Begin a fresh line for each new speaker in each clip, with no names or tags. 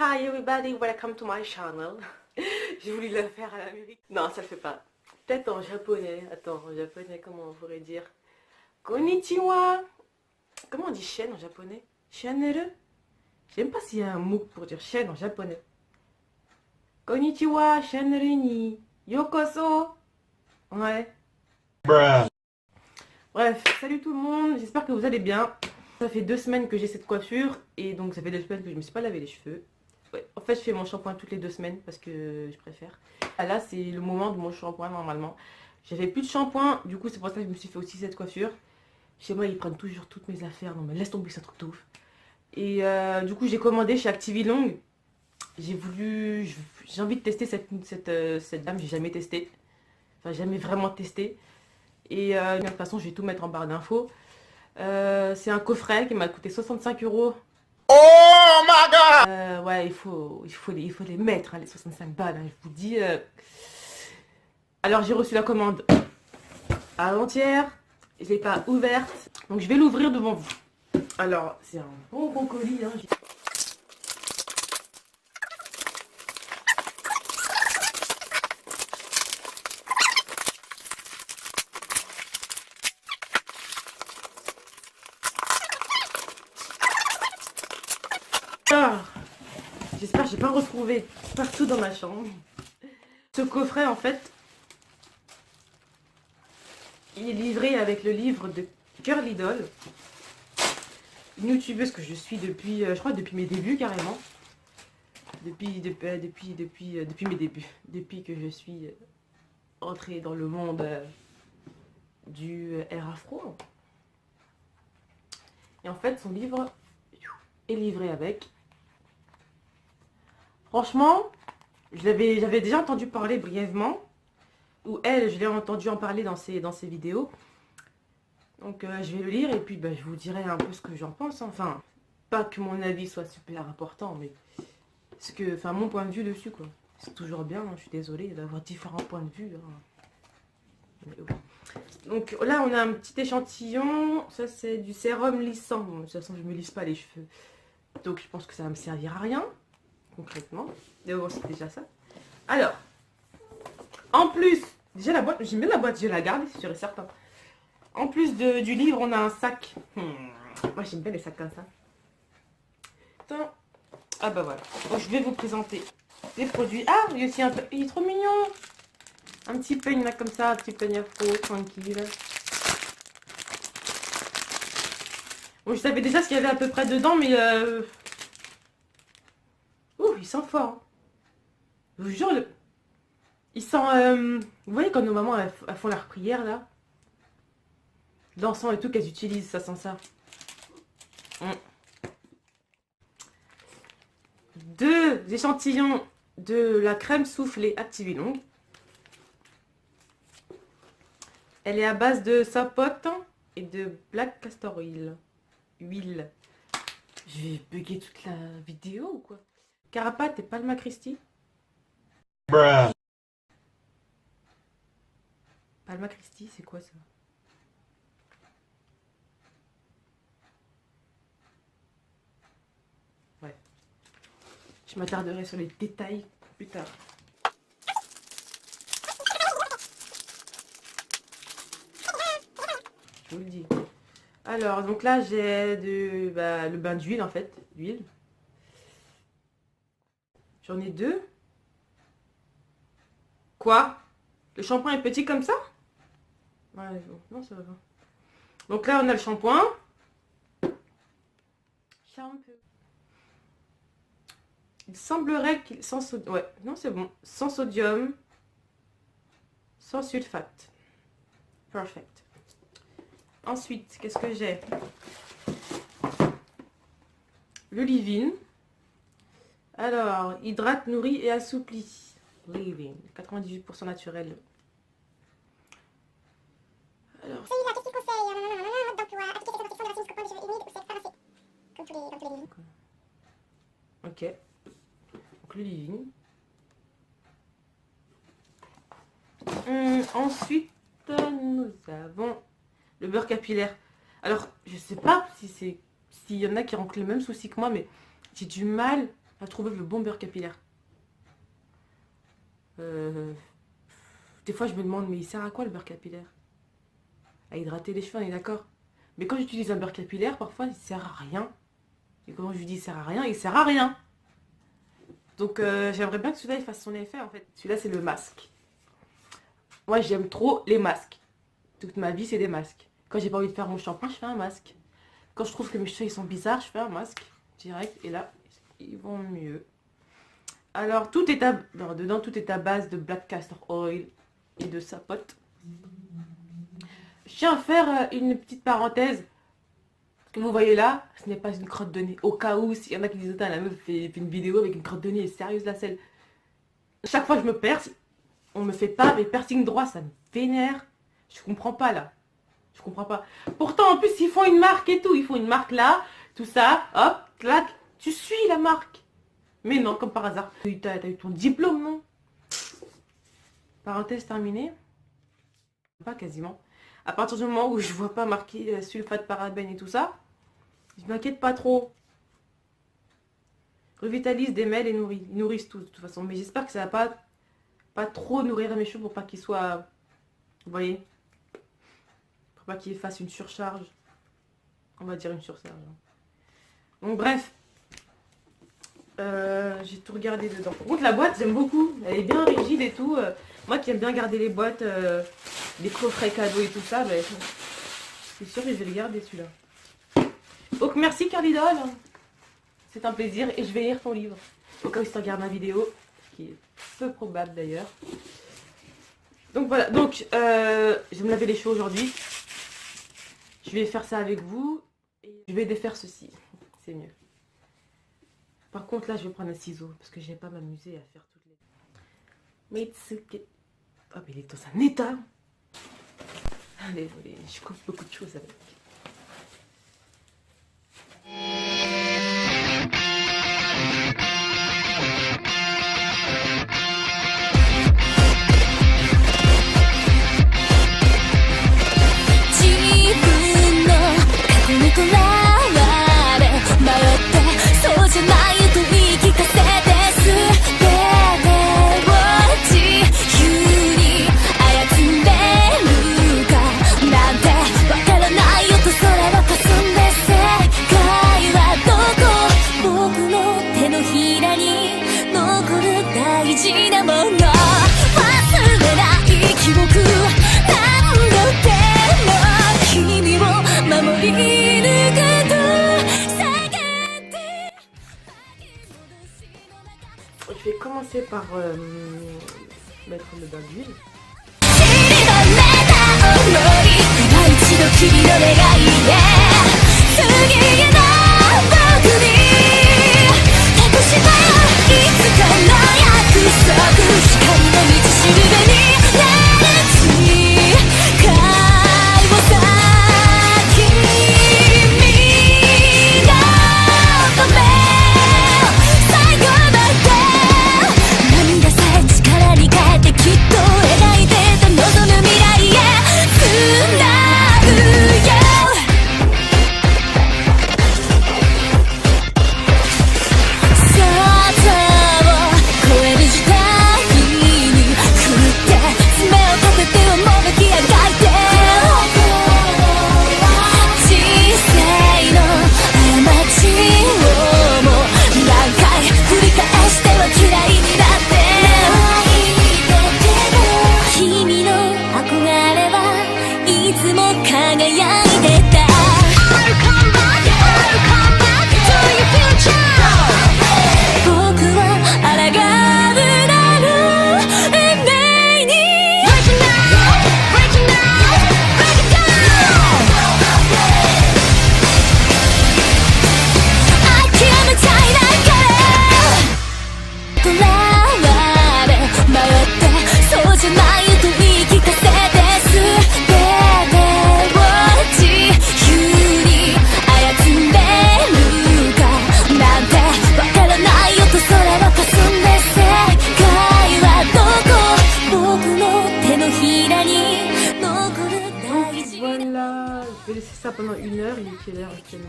Hi everybody, welcome to my channel. J'ai voulu la faire à l'amérique. Non, ça le fait pas. Peut-être en japonais. Attends, en japonais, comment on pourrait dire? Konnichiwa. Comment on dit chaîne en japonais? Channel? Je sais même pas s'il y a un mot pour dire chaîne en japonais. Konnichiwa, channel ni yokoso. Ouais. Bruh. Bref, salut tout le monde, j'espère que vous allez bien. Ça fait 2 semaines que j'ai cette coiffure et donc ça fait 2 semaines que je me suis pas lavé les cheveux. Ouais, en fait je fais mon shampoing toutes les 2 semaines parce que je préfère. Là c'est le moment de mon shampoing normalement. J'avais plus de shampoing, du coup c'est pour ça que je me suis fait aussi cette coiffure. Chez moi ils prennent toujours toutes mes affaires, non mais laisse tomber, c'est un truc de ouf. Et du coup j'ai commandé chez Activilong. J'ai envie de tester cette dame, j'ai jamais testé. Enfin jamais vraiment testé. Et de toute façon, je vais tout mettre en barre d'infos. C'est un coffret qui m'a coûté 65 €. Oh my god! Ouais, il faut les mettre, hein, les 65 balles, hein, je vous dis. Alors, j'ai reçu la commande avant-hier. Je ne l'ai pas ouverte. Donc, je vais l'ouvrir devant vous. Alors, c'est un bon gros colis. Hein. J'espère que je n'ai pas retrouvé partout dans ma chambre. Ce coffret, en fait, il est livré avec le livre de Curly Doll. Une youtubeuse que je suis depuis, je crois depuis mes débuts carrément. Depuis mes débuts. Depuis que je suis entrée dans le monde du air afro. Et en fait, son livre est livré avec. Franchement, j'avais déjà entendu parler brièvement. Ou elle, je l'ai entendu en parler dans ses vidéos. Donc je vais le lire et puis je vous dirai un peu ce que j'en pense. Enfin, pas que mon avis soit super important, mais mon point de vue dessus, quoi. C'est toujours bien, hein, je suis désolée d'avoir différents points de vue. Hein. Donc là, on a un petit échantillon. Ça, c'est du sérum lissant. Bon, de toute façon, je me lisse pas les cheveux. Donc je pense que ça va me servir à rien, concrètement. Mais bon, c'est déjà ça. Alors, en plus, déjà la boîte, j'aime bien la boîte, je la garde, c'est sûr et certain. En plus du livre, on a un sac. Moi, j'aime bien les sacs comme ça. Attends. Ah bah voilà. Donc, je vais vous présenter les produits. Ah, il y a aussi il est trop mignon. Un petit peigne là comme ça, un petit peigne afro, tranquille. Bon, je savais déjà ce qu'il y avait à peu près dedans, mais ouh, il sent fort. Hein. Je vous jure, il sent... Vous voyez quand nos mamans elles font leur prière là, l'encens et tout qu'elles utilisent, ça sent ça. 2 échantillons de la crème soufflée Activilong. Elle est à base de sapote et de black castor oil. Huile. Je vais bugger toute la vidéo ou quoi? Carapate et Palma Christi. Bruh. Palma Christi, c'est quoi ça? Ouais. Je m'attarderai sur les détails plus tard. Je vous le dis. Alors, donc là, j'ai le bain d'huile, en fait. D'huile. J'en ai 2. Quoi? Le shampoing est petit comme ça? Ouais, non, ça va. Donc là, on a le shampoing. Shampoo. Il semblerait qu'il... Sans sodium... Ouais, non, c'est bon. Sans sodium. Sans sulfate. Perfect. Ensuite, qu'est-ce que j'ai? Le leave-in. Alors, hydrate, nourrit et assouplit. Leave-in. 98% naturel. Alors,
celui-là, qu'est-ce qu'il conseille? Donc, appliquer cette protection de la cheveux de cheveux humides ou c'est farcé. Comme tous les leave-in.
Ok. Donc, le leave-in. Ensuite, nous avons le beurre capillaire. Alors, je sais pas s'il y en a qui rencontrent les mêmes soucis que moi, mais j'ai du mal à trouver le bon beurre capillaire. Des fois je me demande, mais il sert à quoi le beurre capillaire? À hydrater les cheveux, on est d'accord. Mais quand j'utilise un beurre capillaire, parfois il sert à rien. Et quand je lui dis il sert à rien, il sert à rien. Donc j'aimerais bien que celui-là il fasse son effet en fait. Celui-là c'est le masque. Moi j'aime trop les masques. Toute ma vie c'est des masques. Quand j'ai pas envie de faire mon shampoing, je fais un masque. Quand je trouve que mes cheveux ils sont bizarres, je fais un masque direct. Et là, ils vont mieux. Alors dedans tout est à base de black castor oil et de sapote. Je tiens à faire une petite parenthèse. Ce que vous voyez là, ce n'est pas une crotte de nez. Au cas où, s'il y en a qui disent, la meuf fait une vidéo avec une crotte de nez, est sérieuse la selle. Chaque fois que je me perce, on me fait pas mes piercings droits, ça me vénère. Je comprends pas là. Je comprends pas. Pourtant, en plus, ils font une marque et tout. Ils font une marque là, tout ça, hop, clac. Tu suis la marque. Mais non, comme par hasard. T'as eu ton diplôme, non? Parenthèse terminée. Pas quasiment. À partir du moment où je vois pas marqué sulfate, parabène et tout ça, je m'inquiète pas trop. Revitalise, démêle et nourrit. Ils nourrissent tout de toute façon. Mais j'espère que ça va pas trop nourrir mes cheveux pour pas qu'ils soient... Vous voyez? Pour pas qu'ils fassent une surcharge. On va dire une surcharge. Donc bref. J'ai tout regardé dedans. Par contre la boîte j'aime beaucoup. Elle est bien rigide et tout. Moi qui aime bien garder les boîtes, les coffrets cadeaux et tout ça, ben, c'est sûr que je vais le garder celui-là. Donc merci Carlidol. C'est un plaisir et je vais lire ton livre. Au cas où tu regardes ma vidéo, ce qui est peu probable d'ailleurs. Donc voilà, donc je vais me laver les cheveux aujourd'hui. Je vais faire ça avec vous. Et je vais défaire ceci. C'est mieux. Par contre là je vais prendre un ciseau parce que je vais pas m'amuser à faire toutes les... Mitsuke... Oh mais il est dans un état. Désolée, je coupe beaucoup de choses avec. Je vais commencer par mettre le bain d'huile.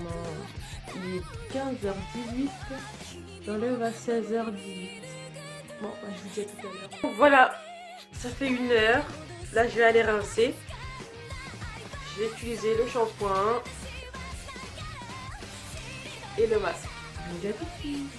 franchement. Il est 15h18. J'enlève à 16h18. Bon, bah, je vous dis à tout à l'heure. Donc voilà, ça fait 1 heure. Là, je vais aller rincer. Je vais utiliser le shampoing et le masque. Je vous dis à tout de suite.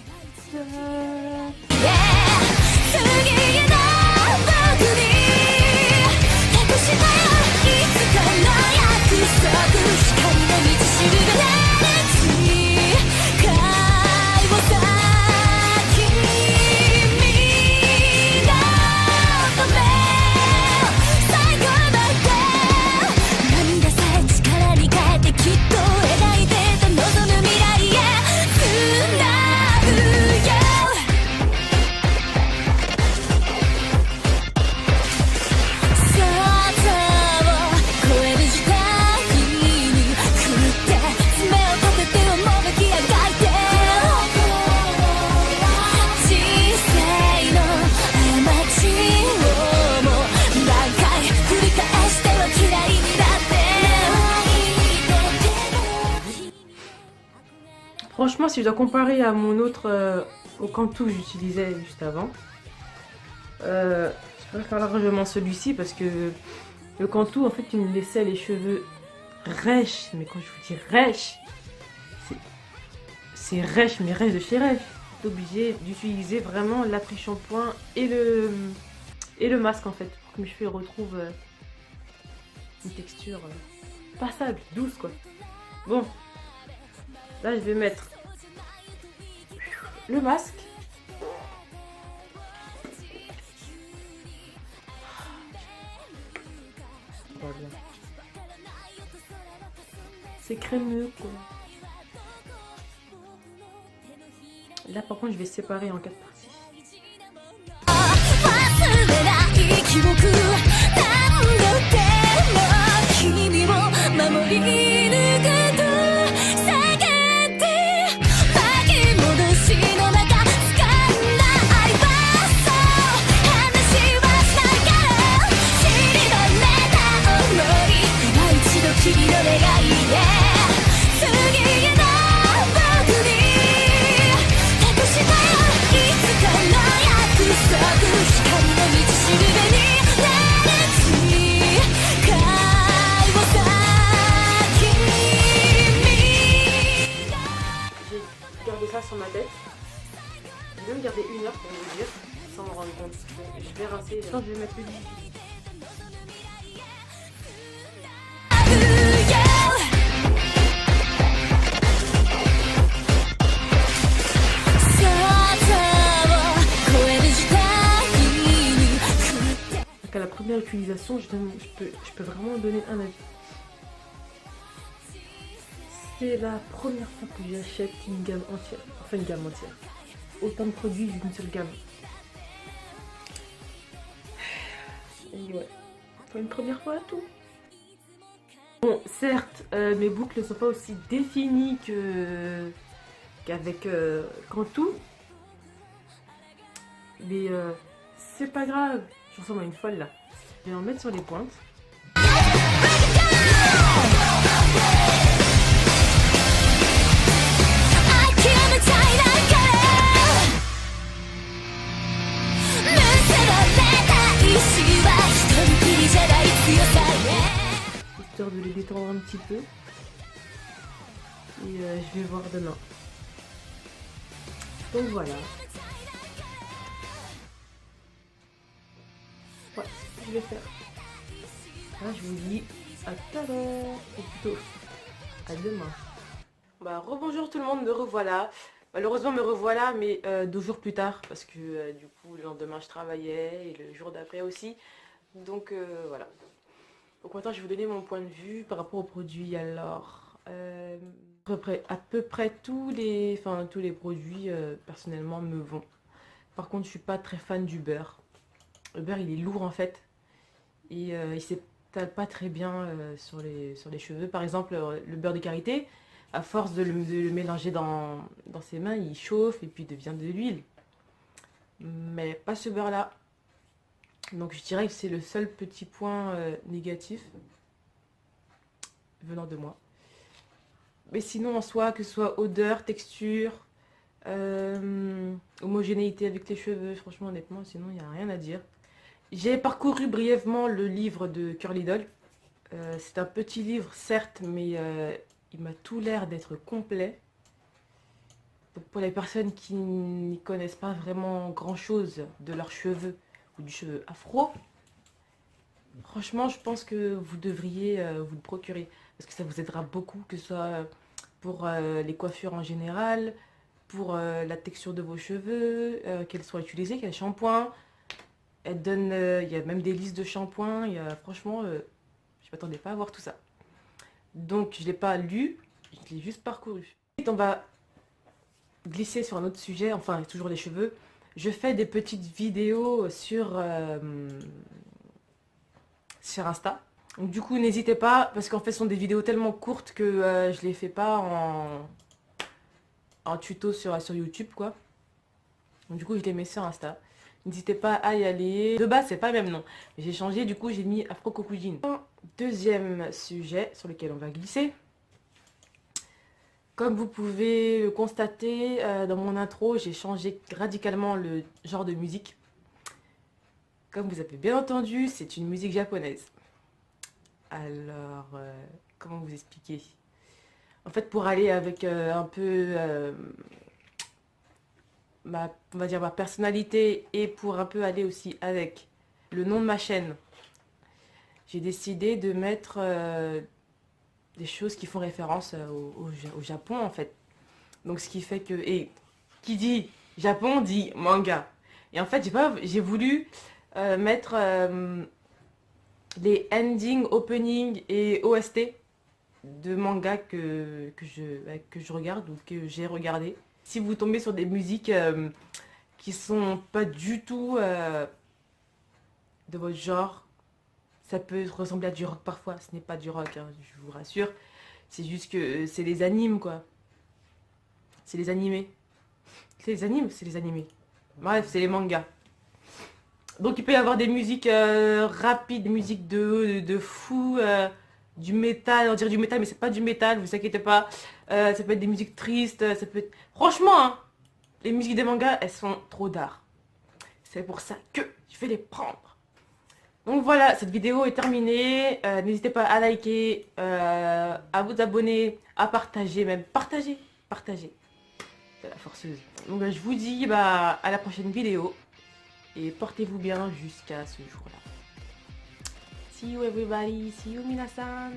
Franchement, si je dois comparer à mon autre au Cantu que j'utilisais juste avant, je préfère largement celui-ci parce que le Cantu, en fait, il me laissait les cheveux rêches. Mais quand je vous dis rêches, c'est rêche, mais rêche de chez rêche. Je suis obligée d'utiliser vraiment l'après-shampoing et le masque, en fait, pour que mes cheveux retrouvent une texture passable, douce, quoi. Bon. Là, je vais mettre le masque. C'est crémeux, quoi. Là, par contre, je vais séparer en 4 parties. Sur ma tête. Je vais même garder 1 heure pour me dire sans me rendre compte. Je vais rincer. Quand je vais mettre le lit. Donc à la première utilisation, je peux vraiment donner un avis. C'est la première fois que j'achète une gamme entière. Enfin, une gamme entière. Autant de produits d'une seule gamme. Et ouais. Pour une première fois à tout. Bon, certes, mes boucles ne sont pas aussi définies qu'avec Cantu. Mais c'est pas grave. Je ressemble à une folle là. Je vais en mettre sur les pointes. Histoire de les détendre un petit peu. Et je vais voir demain. Donc voilà. Ouais, je vais faire. Là, je vous dis à tout à l'heure. Ou plutôt, à demain. Bah, rebonjour tout le monde, me revoilà. Malheureusement, me revoilà, mais 2 jours plus tard. Parce que du coup, le lendemain, je travaillais. Et le jour d'après aussi. Donc voilà. Donc maintenant, je vais vous donner mon point de vue par rapport aux produits. Alors, à peu près tous les produits, personnellement, me vont. Par contre, je suis pas très fan du beurre. Le beurre, il est lourd en fait. Et il s'étale pas très bien sur les cheveux. Par exemple, le beurre de karité, à force de le mélanger dans ses mains, il chauffe et puis devient de l'huile. Mais pas ce beurre-là. Donc je dirais que c'est le seul petit point négatif venant de moi. Mais sinon, en soi, que ce soit odeur, texture, homogénéité avec les cheveux, franchement, honnêtement, sinon, il n'y a rien à dire. J'ai parcouru brièvement le livre de Curly Doll. C'est un petit livre, certes, mais il m'a tout l'air d'être complet. Donc pour les personnes qui n'y connaissent pas vraiment grand-chose de leurs cheveux ou du cheveu afro, franchement, je pense que vous devriez vous le procurer. Parce que ça vous aidera beaucoup, que ce soit pour les coiffures en général, pour la texture de vos cheveux, qu'elles soient utilisées, quel shampoing. Elle donne, il y a même des listes de shampoings. Franchement, je ne m'attendais pas à voir tout ça. Donc, je ne l'ai pas lu, je l'ai juste parcouru. Ensuite, on va glisser sur un autre sujet, enfin, toujours les cheveux. Je fais des petites vidéos sur Insta. Donc, du coup, n'hésitez pas, parce qu'en fait, ce sont des vidéos tellement courtes que je les fais pas en tuto sur YouTube, quoi. Donc, du coup, je les mets sur Insta. N'hésitez pas à y aller. De base, c'est pas le même nom. J'ai changé, du coup, j'ai mis Afro Kokujin. Deuxième sujet sur lequel on va glisser. Comme vous pouvez le constater, dans mon intro, j'ai changé radicalement le genre de musique. Comme vous avez bien entendu, c'est une musique japonaise. Alors, comment vous expliquer? En fait, pour aller avec un peu... on va dire ma personnalité et pour un peu aller aussi avec le nom de ma chaîne, j'ai décidé de mettre des choses qui font référence au Japon en fait. Donc ce qui fait que, et qui dit Japon dit manga. Et en fait j'ai voulu mettre les endings, openings et OST de manga que je regarde ou que j'ai regardé. Si vous tombez sur des musiques qui sont pas du tout de votre genre, ça peut ressembler à du rock parfois. Ce n'est pas du rock, hein, je vous rassure. C'est juste que c'est les animes, quoi. C'est les animés. C'est les animes, c'est les animés. Bref, c'est les mangas. Donc il peut y avoir des musiques rapides, des musiques de fou, du métal, on dirait du métal, mais c'est pas du métal, vous inquiétez pas. Ça peut être des musiques tristes, ça peut être... Franchement, hein, les musiques des mangas, elles sont trop d'art. C'est pour ça que je vais les prendre. Donc voilà, cette vidéo est terminée. N'hésitez pas à liker, à vous abonner, à partager, même partager. C'est la forceuse. Donc je vous dis à la prochaine vidéo. Et portez-vous bien jusqu'à ce jour-là. See you everybody, see you minasan.